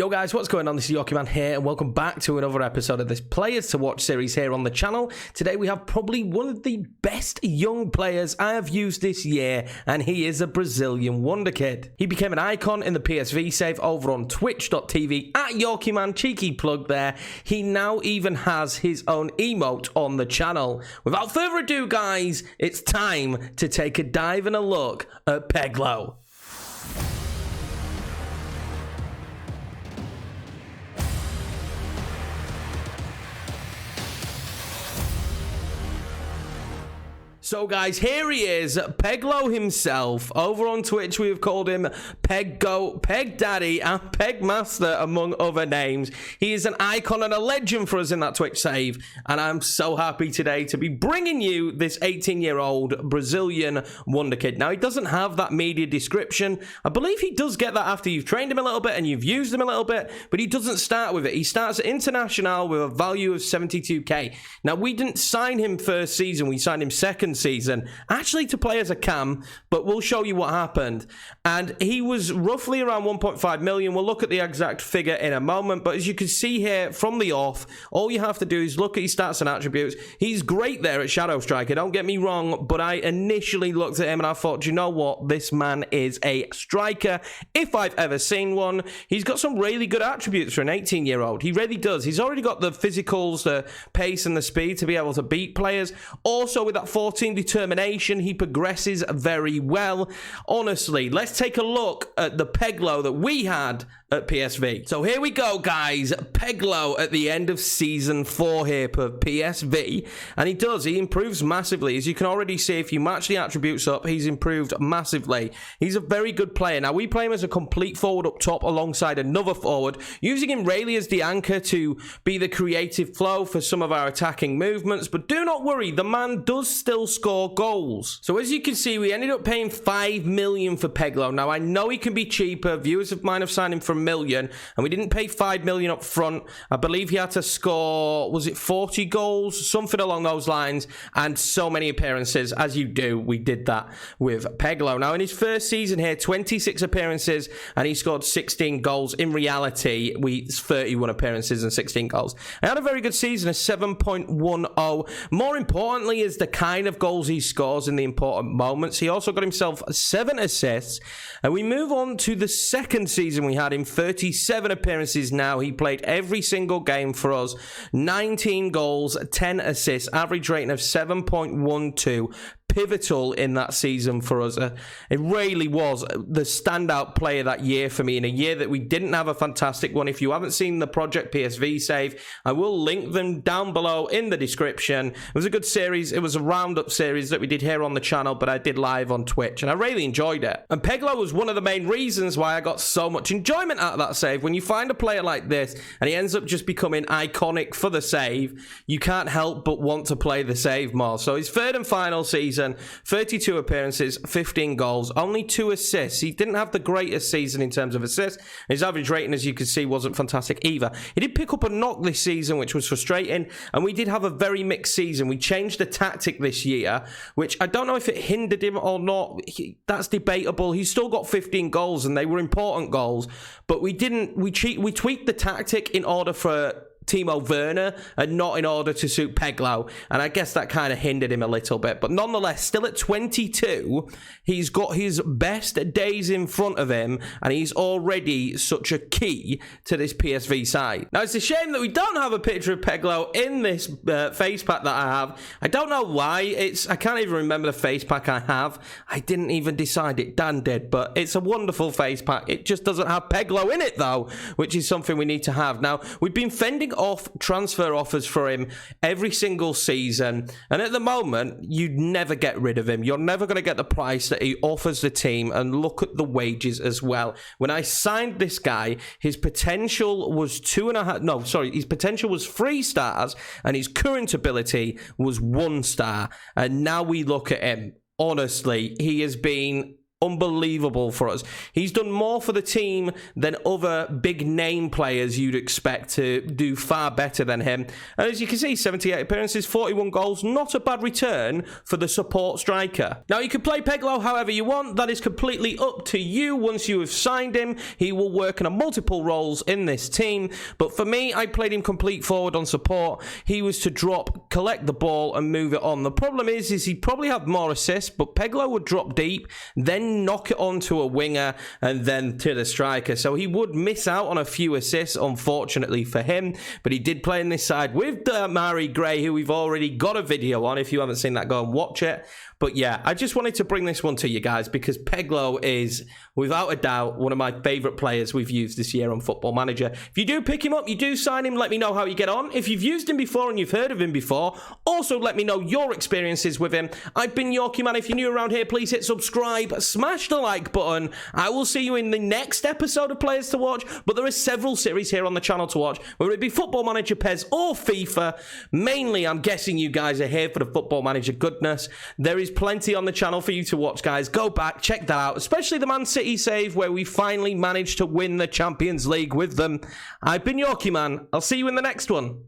Yo guys, what's going on? This is Wonderkid here and welcome back to another episode of this Players to Watch series here on the channel. Today we have probably one of the best young players I have used this year, and he is a Brazilian Wonderkid. He became an icon in the PSV save over on twitch.tv at Wonderkid, cheeky plug there. He now even has his own emote on the channel. Without further ado guys, it's time to take a dive and a look at Peglo. So guys, here he is, Peglo himself. Over on Twitch, we have called him Peggo, Peg Daddy, and Peg Master, among other names. He is an icon and a legend for us in that Twitch save, and I'm so happy today to be bringing you this 18-year-old Brazilian Wonderkid. Now, he doesn't have that media description. I believe he does get that after you've trained him a little bit and you've used him a little bit, but he doesn't start with it. He starts at International with a value of 72k. Now, we didn't sign him first season, we signed him second season, actually to play as a cam, but we'll show you what happened. And he was roughly around 1.5 million. We'll look at the exact figure in a moment, but as you can see here from the off, all you have to do is look at his stats and attributes. He's great there at Shadow Striker, don't get me wrong, but I initially looked at him and I thought, you know what, this man is a striker if I've ever seen one. He's got some really good attributes for an 18-year-old. He really does. He's already got the physicals, the pace and the speed to be able to beat players. Also with that 14 determination, he progresses very well. Honestly, let's take a look at the Peglo that we had at PSV. So here we go guys, Peglo at the end of season 4 here per PSV, and he improves massively. As you can already see, if you match the attributes up, he's improved massively. He's a very good player. Now we play him as a complete forward up top alongside another forward, using him really as the anchor to be the creative flow for some of our attacking movements, but do not worry, the man does still score goals. So as you can see, we ended up paying 5 million for Peglo. Now I know he can be cheaper. Viewers of mine have signed him for million, and we didn't pay 5 million up front. I believe he had to score, was it 40 goals, something along those lines, and so many appearances. As you do, we did that with Peglo. Now in his first season here, 26 appearances and he scored 16 goals. In reality, 31 appearances and 16 goals. I had a very good season, a 7.10. More importantly is the kind of goals he scores in the important moments. He also got himself 7 assists, and we move on to the second season we had him. 37 appearances now. He played every single game for us. 19 goals, 10 assists, average rating of 7.12. Pivotal in that season for us. It really was the standout player that year for me, in a year that we didn't have a fantastic one. If you haven't seen the Project PSV save, I will link them down below in the description. It was a good series. It was a roundup series that we did here on the channel, but I did live on Twitch, and I really enjoyed it. And Peglo was one of the main reasons why I got so much enjoyment out of that save. When you find a player like this and he ends up just becoming iconic for the save, you can't help but want to play the save more. So his third and final season, 32 appearances, 15 goals, only 2 assists. He didn't have the greatest season in terms of assists. His average rating, as you can see, wasn't fantastic either. He did pick up a knock this season, which was frustrating, and we did have a very mixed season. We changed the tactic this year, which I don't know if it hindered him or not. That's debatable. He's still got 15 goals, and they were important goals, but we tweaked the tactic in order for Timo Werner and not in order to suit Peglo, and I guess that kind of hindered him a little bit. But nonetheless, still at 22, he's got his best days in front of him, and he's already such a key to this PSV side. Now, it's a shame that we don't have a picture of Peglo in this face pack that I have. I don't know why. I can't even remember the face pack I have. I didn't even decide it. Dan did, but it's a wonderful face pack. It just doesn't have Peglo in it, though, which is something we need to have. Now, we've been fending off transfer offers for him every single season, and at the moment you'd never get rid of him. You're never going to get the price that he offers the team, and look at the wages as well. When I signed this guy, his potential was his potential was 3 stars and his current ability was 1 star, and now we look at him. Honestly, he has been unbelievable for us. He's done more for the team than other big name players you'd expect to do far better than him. And as you can see, 78 appearances, 41 goals, not a bad return for the support striker. Now, you can play Peglo however you want. That is completely up to you. Once you have signed him, he will work in multiple roles in this team. But for me, I played him complete forward on support. He was to drop, collect the ball, and move it on. The problem is he'd probably have more assists, but Peglo would drop deep, then knock it onto a winger and then to the striker. So he would miss out on a few assists, unfortunately for him. But he did play in this side with Mari Gray, who we've already got a video on. If you haven't seen that, go and watch it. But yeah, I just wanted to bring this one to you guys because Peglo is, without a doubt, one of my favourite players we've used this year on Football Manager. If you do pick him up, you do sign him, let me know how you get on. If you've used him before and you've heard of him before, also let me know your experiences with him. I've been Yorkie Man. If you're new around here, please hit subscribe, smash the like button. I will see you in the next episode of Players to Watch, but there are several series here on the channel to watch, whether it be Football Manager, PES, or FIFA. Mainly, I'm guessing you guys are here for the Football Manager goodness. There is plenty on the channel for you to watch, guys. Go back, check that out, especially the Man City save where we finally managed to win the Champions League with them. I've been Yorkie Man. I'll see you in the next one.